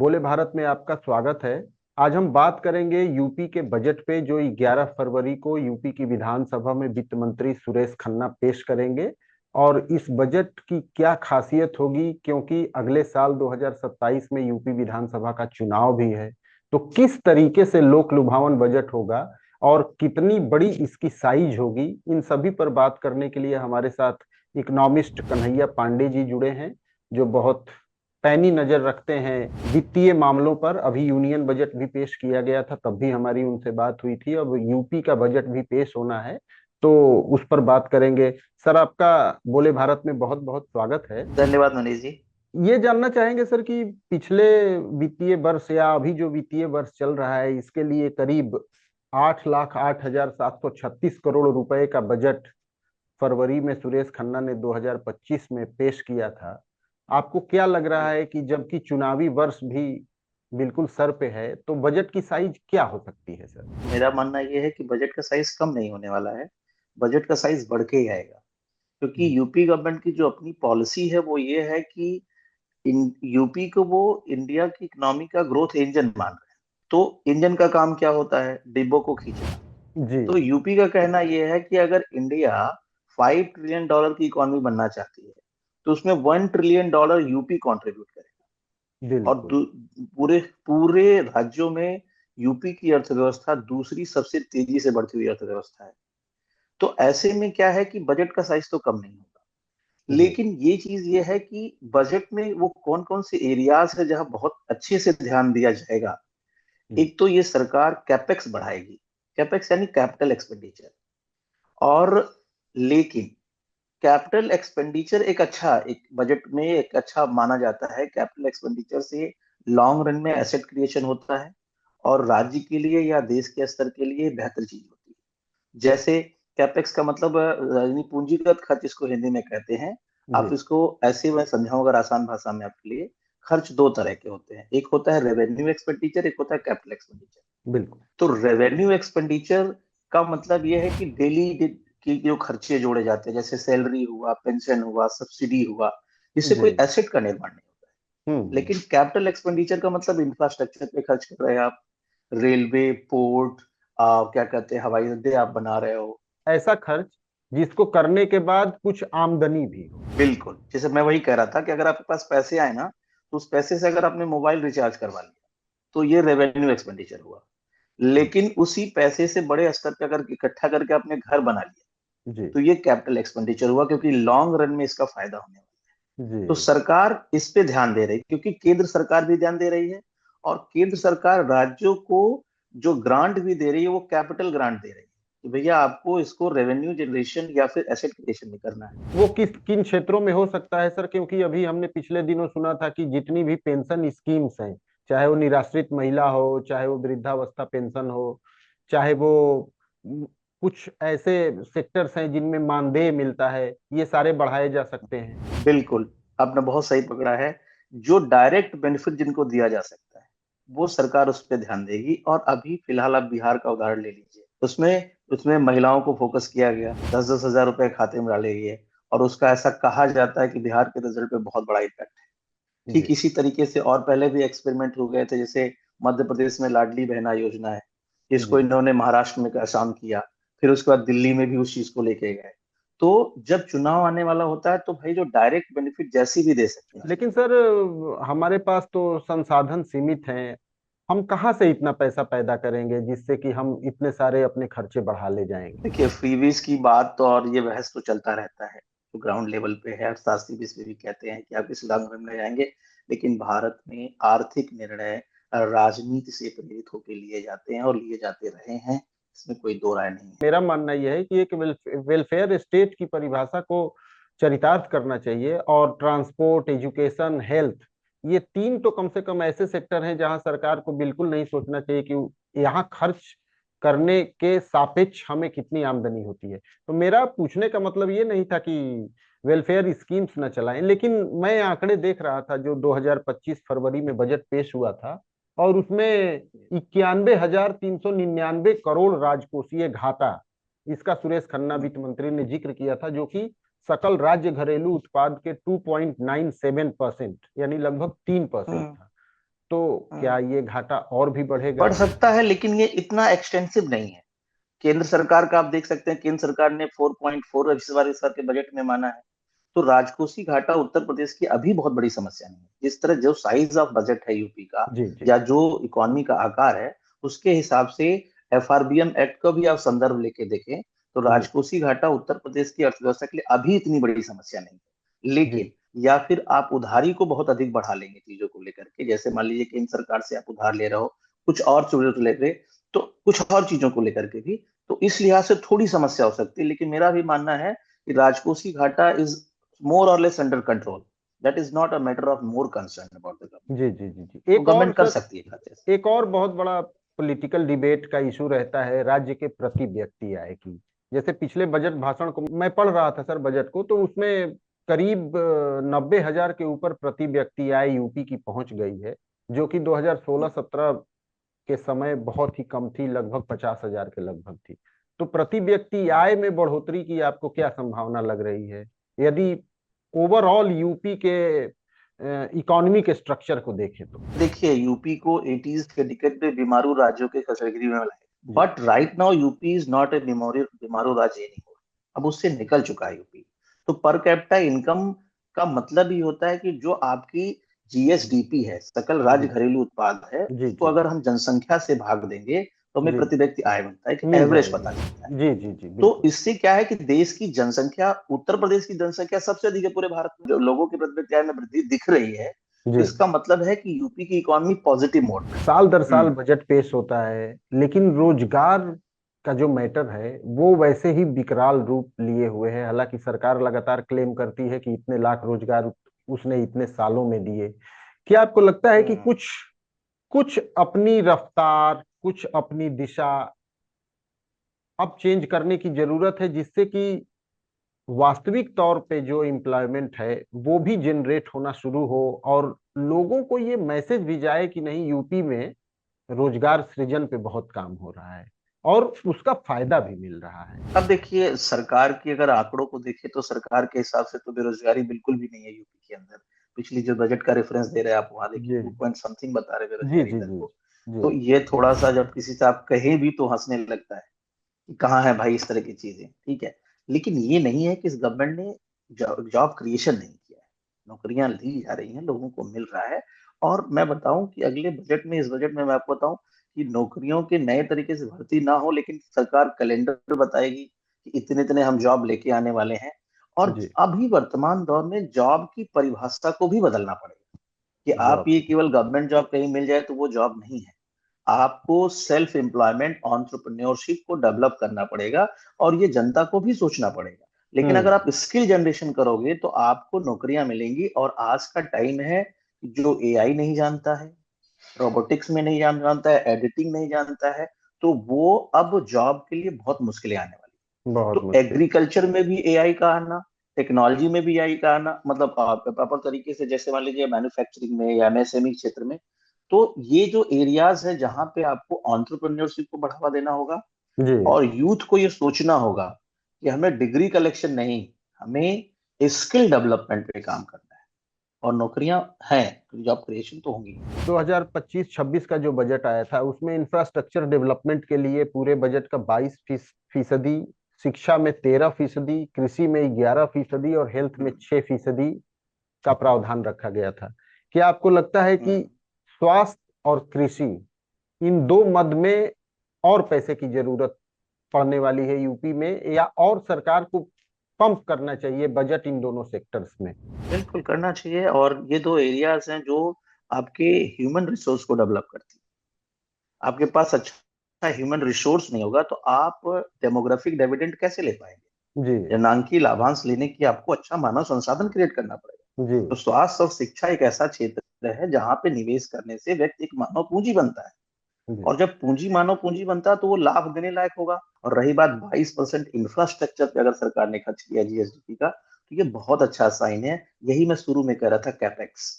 बोले भारत में आपका स्वागत है। आज हम बात करेंगे यूपी के बजट पे जो 11 फरवरी को यूपी की विधानसभा में वित्त मंत्री सुरेश खन्ना पेश करेंगे। और इस बजट की क्या खासियत होगी, क्योंकि अगले साल 2027 में यूपी विधानसभा का चुनाव भी है। तो किस तरीके से लोक लुभावन बजट होगा और कितनी बड़ी इसकी साइज होगी, इन सभी पर बात करने के लिए हमारे साथ इकोनॉमिस्ट कन्हैया पांडे जी जुड़े हैं, जो बहुत पैनी नजर रखते हैं वित्तीय मामलों पर। अभी यूनियन बजट भी पेश किया गया था, तब भी हमारी उनसे बात हुई थी। अब यूपी का बजट भी पेश होना है, तो उस पर बात करेंगे। सर, आपका बोले भारत में बहुत बहुत स्वागत है। धन्यवाद मनीष जी। ये जानना चाहेंगे सर कि पिछले वित्तीय वर्ष या अभी जो वित्तीय वर्ष चल रहा है, इसके लिए करीब 8,08,736 करोड़ रुपए का बजट फरवरी में सुरेश खन्ना ने 2025 में पेश किया था। आपको क्या लग रहा है कि जबकि चुनावी वर्ष भी बिल्कुल सर पे है, तो बजट की साइज क्या हो सकती है सर? मेरा मानना यह है कि बजट का साइज कम नहीं होने वाला है। बजट का साइज बढ़ के ही आएगा, क्योंकि यूपी गवर्नमेंट की जो अपनी पॉलिसी है वो ये है कि यूपी को वो इंडिया की इकोनॉमी का ग्रोथ इंजन मान रहे हैं। तो इंजन का काम क्या होता है? डिब्बों को खींचना। जी। तो यूपी का कहना यह है कि अगर इंडिया $5 ट्रिलियन की इकोनॉमी बनना चाहती है, तो उसमें $1 ट्रिलियन यूपी कंट्रीब्यूट करेगा। और बिल्कुल। पूरे पूरे राज्यों में यूपी की अर्थव्यवस्था दूसरी सबसे तेजी से बढ़ती हुई अर्थव्यवस्था है। तो ऐसे में क्या है कि बजट का साइज तो कम नहीं होगा, जी। लेकिन ये चीज ये है कि बजट में वो कौन कौन से एरियाज है जहां बहुत अच्छे से ध्यान दिया जाएगा। हम्म। एक तो ये सरकार कैपेक्स बढ़ाएगी। कैपेक्स यानी कैपिटल एक्सपेंडिचर। और लेकिन कैपिटल एक्सपेंडिचर एक बजट में एक अच्छा माना जाता है। कैपिटल एक्सपेंडिचर से लॉन्ग रन में एसेट क्रिएशन होता है और राज्य के लिए या देश के स्तर के लिए बेहतर चीज होती है। जैसे कैपेक्स का मतलब यानी पूंजीगत खर्च इसको हिंदी में कहते हैं। आप जी। इसको ऐसे मैं समझाऊं अगर आसान भाषा में आपके लिए। खर्च दो तरह के होते हैं, एक होता है रेवेन्यू एक्सपेंडिचर, एक होता है कैपिटल एक्सपेंडिचर। बिल्कुल। तो रेवेन्यू एक्सपेंडिचर का मतलब ये है कि डेली की जो खर्चे जोड़े जाते हैं, जैसे सैलरी हुआ, पेंशन हुआ, सब्सिडी हुआ, जिससे जी। कोई एसेट का निर्माण नहीं होता है। हम्म। लेकिन कैपिटल एक्सपेंडिचर का मतलब इंफ्रास्ट्रक्चर पे खर्च कर रहे हैं आप। रेलवे, पोर्ट, क्या कहते हैं, हवाई अड्डे आप बना रहे हो। ऐसा खर्च जिसको करने के बाद कुछ आमदनी भी हो। बिल्कुल, जैसे मैं वही कह रहा था कि अगर आपके पास पैसे आए ना, तो उस पैसे से अगर आपने मोबाइल रिचार्ज करवा लिया, तो ये रेवेन्यू एक्सपेंडिचर हुआ। हम्म। लेकिन उसी पैसे से बड़े स्तर पर अगर इकट्ठा करके आपने घर बना लिया, जी। तो ये कैपिटल एक्सपेंडिचर हुआ, क्योंकि लॉन्ग रन में इसका फायदा होने वाला है। तो जी। सरकार इस पे ध्यान दे रही है, क्योंकि केंद्र सरकार भी ध्यान दे रही है। और केंद्र सरकार राज्यों को जो ग्रांट भी दे रही है वो कैपिटल ग्रांट दे रही है कि भैया आपको इसको रेवेन्यू जनरेशन या फिर एसेट क्रिएशन में करना है। वो किस किन क्षेत्रों में हो सकता है सर? क्योंकि अभी हमने पिछले दिनों सुना था कि जितनी भी पेंशन स्कीम्स हैं, चाहे वो निराश्रित महिला हो, चाहे वो वृद्धावस्था पेंशन हो, चाहे वो म, कुछ ऐसे सेक्टर्स हैं जिनमें मानदेय मिलता है, ये सारे बढ़ाए जा सकते हैं। बिल्कुल, आपने बहुत सही पकड़ा है। जो डायरेक्ट बेनिफिट जिनको दिया जा सकता है, वो सरकार उस पर ध्यान देगी। और अभी फिलहाल आप बिहार का उदाहरण ले लीजिए। उसमें उसमें महिलाओं को फोकस किया गया, 10-10 हजार रुपए खाते में डाले गए। और उसका ऐसा कहा जाता है कि बिहार के रिजल्ट पे बहुत बड़ा इम्पैक्ट है। ठीक जी। इसी तरीके से और पहले भी एक्सपेरिमेंट हो गए थे, जैसे मध्य प्रदेश में लाडली बहना योजना है, जिसको जी। इन्होंने महाराष्ट्र में आसान किया। फिर उसके बाद दिल्ली में भी उस चीज को लेके गए। तो जब चुनाव आने वाला होता है तो भाई जो डायरेक्ट बेनिफिट जैसी भी दे सकते हैं। लेकिन सर, हमारे पास तो संसाधन सीमित हैं। हम कहाँ से इतना पैसा पैदा करेंगे जिससे कि हम इतने सारे अपने खर्चे बढ़ा ले जाएंगे? देखिए, फ्रीबीज की बात तो और ये बहस तो चलता रहता है, तो ग्राउंड लेवल पे है। अर्थशास्त्री भी इस पे भी कहते हैं कि आप इस लॉन्ग रन में जाएंगे। लेकिन भारत में आर्थिक निर्णय राजनीति से प्रेरित होकर लिए जाते हैं और लिए जाते रहे हैं। इसमें कोई दो राय नहीं है। मेरा मानना यह है कि एक वेलफेयर स्टेट की परिभाषा को चरितार्थ करना चाहिए। और ट्रांसपोर्ट, एजुकेशन, हेल्थ, ये तीन तो कम से कम ऐसे सेक्टर हैं जहां सरकार को बिल्कुल नहीं सोचना चाहिए कि यहाँ खर्च करने के सापेक्ष हमें कितनी आमदनी होती है। तो मेरा पूछने का मतलब ये नहीं था कि वेलफेयर स्कीम्स न चलाएं, लेकिन मैं आंकड़े देख रहा था जो 2025 फरवरी में बजट पेश हुआ था, और उसमें 91,399 करोड़ राजकोषीय घाटा, इसका सुरेश खन्ना वित्त मंत्री ने जिक्र किया था, जो कि सकल राज्य घरेलू उत्पाद के 2.97% यानी लगभग 3% हम्म। था। तो क्या ये घाटा और भी बढ़ बढ़ेगा? सकता है, लेकिन ये इतना एक्सटेंसिव नहीं है। केंद्र सरकार का आप देख सकते हैं, केंद्र सरकार ने 4.4 इस बार के बजट में माना है। तो राजकोषीय घाटा उत्तर प्रदेश की अभी बहुत बड़ी समस्या नहीं है। जिस तरह जो साइज ऑफ बजट है यूपी का, जी जी या जो इकोनॉमी का आकार है, उसके हिसाब से एफआरबीएम एक्ट का भी आप संदर्भ लेके देखें, तो जी राजकोषीय घाटा उत्तर प्रदेश की अर्थव्यवस्था के लिए अभी इतनी बड़ी समस्या नहीं है। जी लेकिन या फिर आप उधारी को बहुत अधिक बढ़ा लेंगे चीजों को लेकर के, जैसे मान लीजिए केंद्र सरकार से आप उधार ले रहे हो कुछ और चीजों को लेकर, तो कुछ और चीजों को लेकर के भी, तो इस लिहाज से थोड़ी समस्या हो सकती है। लेकिन मेरा भी मानना है कि राजकोषीय घाटा इज मोर और less under control. That is not a matter of more concern about the government. जी जी जी जी। तो एक और गवर्नमेंट कर सर, सकती है खाते से। एक और बहुत बड़ा पॉलिटिकल डिबेट का इशू रहता है राज्य के प्रति व्यक्ति आय की। जैसे पिछले बजट भाषण को मैं पढ़ रहा था सर, बजट को, तो उसमें करीब 90,000 के ऊपर प्रति व्यक्ति आय यूपी की पहुंच गई है, जो कि 2016-17 के समय बहुत ही कम थी, लगभग 50,000 के लगभग थी। तो प्रति व्यक्ति आय में बढ़ोतरी की आपको क्या संभावना लग रही है, यदि ओवरऑल यूपी के इकोनॉमी के स्ट्रक्चर को देखें तो? देखिए, यूपी को 80s के डिकेड में बीमारू राज्यों के कैटेगरी में लाए, जी but right now UP is not a BIMARU राज्य एनीमोर। अब उससे निकल चुका है यूपी। तो पर कैपिटा इनकम का मतलब ही होता है कि जो आपकी जीएसडीपी है, सकल जी राज्य घरेलू उत्पाद है, जी उसको जी अगर हम जनसंख्या से भाग देंगे तो हमें जी प्रति व्यक्ति आय बनता है, एक मिल एवरेज पता जाएगी। चलता है। जी जी जी तो बिल्कुल। इससे क्या है कि देश की जनसंख्या, उत्तर प्रदेश की जनसंख्या सबसे अधिक है पूरे भारत में, जो लोगों की प्रति आय में वृद्धि दिख रही है। तो जी। इसका मतलब है कि यूपी की इकोनॉमी पॉजिटिव मोड में साल दर है। साल बजट पेश होता है, लेकिन रोजगार का जो मैटर है वो वैसे ही विकराल रूप लिए हुए है। हालांकि सरकार लगातार क्लेम करती है कि इतने लाख रोजगार उसने इतने सालों में दिए। क्या आपको लगता है कि हम्म। कुछ कुछ अपनी रफ्तार, कुछ अपनी दिशा अब चेंज करने की जरूरत है, जिससे कि वास्तविक तौर पे जो एम्प्लॉयमेंट है वो भी जनरेट होना शुरू हो, और लोगों को ये मैसेज भी जाए कि नहीं, यूपी में रोजगार सृजन पे बहुत काम हो रहा है और उसका फायदा भी मिल रहा है? अब देखिए, सरकार की अगर आंकड़ों को देखें तो सरकार के हिसाब से तो बेरोजगारी बिल्कुल भी नहीं है यूपी के अंदर। पिछली जो बजट का रेफरेंस दे रहे हैं आप, वहां देखिए जी 2 पॉइंट समथिंग बता रहे हैं जी बेरोजगारी जी दर जी को। जी तो ये थोड़ा सा, जब किसी से आप कहें भी तो हंसने लगता है कि कहाँ है भाई इस तरह की चीजें, ठीक है। लेकिन ये नहीं है कि इस गवर्नमेंट ने जॉब क्रिएशन नहीं किया है। नौकरियां दी जा रही हैं, लोगों को मिल रहा है। और मैं बताऊं कि अगले बजट में, इस बजट में मैं आपको बताऊं कि नौकरियों के नए तरीके से भर्ती ना हो, लेकिन सरकार कैलेंडर बताएगी कि इतने इतने हम जॉब लेके आने वाले हैं। और जी। अभी वर्तमान दौर में जॉब की परिभाषा को भी बदलना पड़ेगा कि आप जॉब ये की। केवल गवर्नमेंट जॉब कहीं मिल जाए तो वो जॉब नहीं है। आपको सेल्फ एम्प्लॉयमेंट, ऑन्टरप्रेन्योरशिप को डेवलप करना पड़ेगा, और ये जनता को भी सोचना पड़ेगा। लेकिन अगर आप हम्म। स्किल जनरेशन करोगे तो आपको नौकरियां मिलेंगी। और आज का टाइम है कि जो एआई नहीं जानता है, रोबोटिक्स में नहीं जानता है, एडिटिंग नहीं जानता है, तो वो अब जॉब के लिए बहुत मुश्किलें आने वाली। बहुत तो मुश्किल। एग्रीकल्चर में भी एआई का आना, टेक्नोलॉजी में भी एआई का आना, मतलब प्रॉपर तरीके से, जैसे मान लीजिए मैन्युफैक्चरिंग में या एमएसएमई क्षेत्र में। तो ये जो एरियाज है जहां पे आपको एंटरप्रेन्योरशिप को बढ़ावा देना होगा, जी। और यूथ को ये सोचना होगा कि हमें डिग्री कलेक्शन नहीं, हमें स्किल डेवलपमेंट पे काम करना है। और नौकरियां हैं तो जॉब क्रिएशन तो होंगी। 2025-26 का जो बजट आया था उसमें इंफ्रास्ट्रक्चर डेवलपमेंट के लिए पूरे बजट का 22%, शिक्षा में 13%, कृषि में 11% और हेल्थ में हम्म। 6% का प्रावधान रखा गया था। क्या आपको लगता है कि हम्म। स्वास्थ्य और कृषि, इन दो मद में और पैसे की जरूरत पड़ने वाली है यूपी में, या और सरकार को पंप करना चाहिए बजट इन दोनों सेक्टर्स में? बिल्कुल करना चाहिए। और ये दो एरियाज हैं जो आपके ह्यूमन रिसोर्स को डेवलप करती है। आपके पास अच्छा ह्यूमन रिसोर्स नहीं होगा तो आप डेमोग्राफिक डिविडेंड कैसे ले पाएंगे। जी जननांगी लाभांश लेने की आपको अच्छा मानव संसाधन क्रिएट करना पड़ेगा। जी तो स्वास्थ्य और शिक्षा एक ऐसा क्षेत्र है जहां पे निवेश करने से व्यक्ति एक मानव पूंजी बनता है। जी। और जब पूंजी मानव पूंजी बनता है तो वो लाभ देने लायक होगा। और रही बात 22% इंफ्रास्ट्रक्चर पे अगर सरकार ने खर्च किया जीएसडीपी का, तो ये बहुत अच्छा साइन है। यही मैं शुरू में कह रहा था, कैपेक्स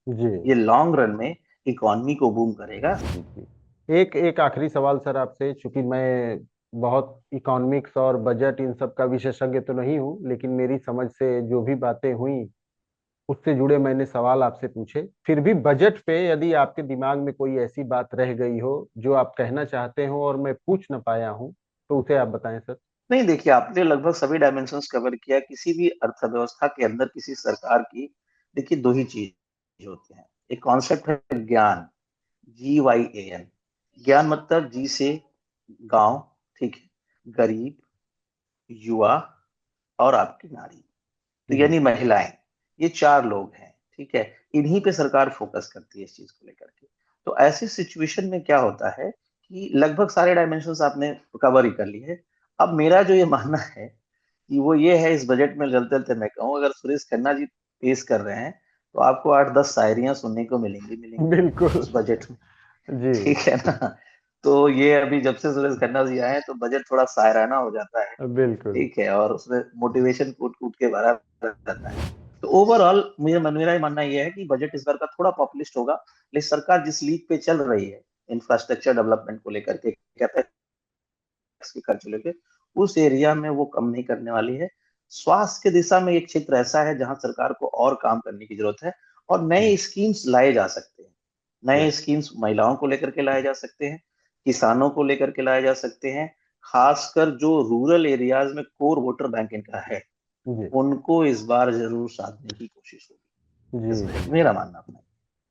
जी ये लॉन्ग रन में इकोनॉमी को बूम करेगा। जी जी। एक एक आखिरी सवाल सर आपसे, चूंकि मैं बहुत इकोनॉमिक्स और बजट इन सब का विशेषज्ञ तो नहीं हूँ, लेकिन मेरी समझ से जो भी बातें हुई उससे जुड़े मैंने सवाल आपसे पूछे। फिर भी बजट पे यदि आपके दिमाग में कोई ऐसी बात रह गई हो जो आप कहना चाहते हो और मैं पूछ न पाया हूं, तो उसे आप बताएं सर। नहीं, देखिए, आपने लगभग सभी डायमेंशंस कवर किया। किसी भी अर्थव्यवस्था के अंदर किसी सरकार की, देखिए, दो ही चीज होते हैं। एक कॉन्सेप्ट है ज्ञान, GYAN। ज्ञान मतलब जी से गांव, ठीक है, गरीब, युवा और आपकी नारी, तो जी। यानी महिलाएं, ये चार लोग हैं, ठीक है। इन्हीं पे सरकार फोकस करती है इस चीज को लेकर के। तो ऐसी सिचुएशन में क्या होता है कि लगभग सारे डायमेंशंस आपने कवर ही कर लिए हैं। अब मेरा जो ये मानना है कि वो ये है, इस बजट में चलते चलते मैं कहूँ, अगर सुरेश खन्ना जी पेश कर रहे हैं तो आपको 8-10 शायरियां सुनने को मिलेंगी मिलेंगी बिल्कुल। उस बजट में। जी। ठीक है ना। तो ये अभी जब से सुरेश खन्ना जी आए हैं तो बजट थोड़ा शायराना हो जाता है, बिल्कुल। ठीक है, और उसमें मोटिवेशन कूट कूट के भरा रहता है। तो ओवरऑल मेरा ये मानना ये है कि बजट इस बार का थोड़ा पॉपुलिस्ट होगा, लेकिन सरकार जिस लीग पे चल रही है इंफ्रास्ट्रक्चर डेवलपमेंट को लेकर के, कैपेक्स के खर्च लेके, उस एरिया में वो कम नहीं करने वाली है। स्वास्थ्य की दिशा में एक क्षेत्र ऐसा है जहां सरकार को और काम करने की जरूरत है, और नए स्कीम्स लाए जा सकते हैं। नए यस। स्कीम्स महिलाओं को लेकर के लाए जा सकते हैं, किसानों को लेकर के लाए जा सकते हैं, खासकर जो रूरल एरियाज में कोर वोटर बैंक इनका है, जी। उनको इस बार जरूर साधने की कोशिश होगी जी। इस बजट जी। में, मेरा मानना अपना।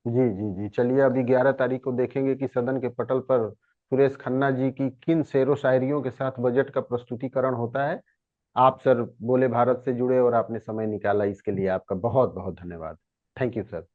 जी। जी। जी, चलिए अभी 11 तारीख को देखेंगे कि सदन के पटल पर सुरेश खन्ना जी की किन शेरो शायरियों के साथ बजट का प्रस्तुतिकरण होता है। आप सर बोले भारत से जुड़े और आपने समय निकाला, इसके लिए आपका बहुत बहुत धन्यवाद। Thank you sir.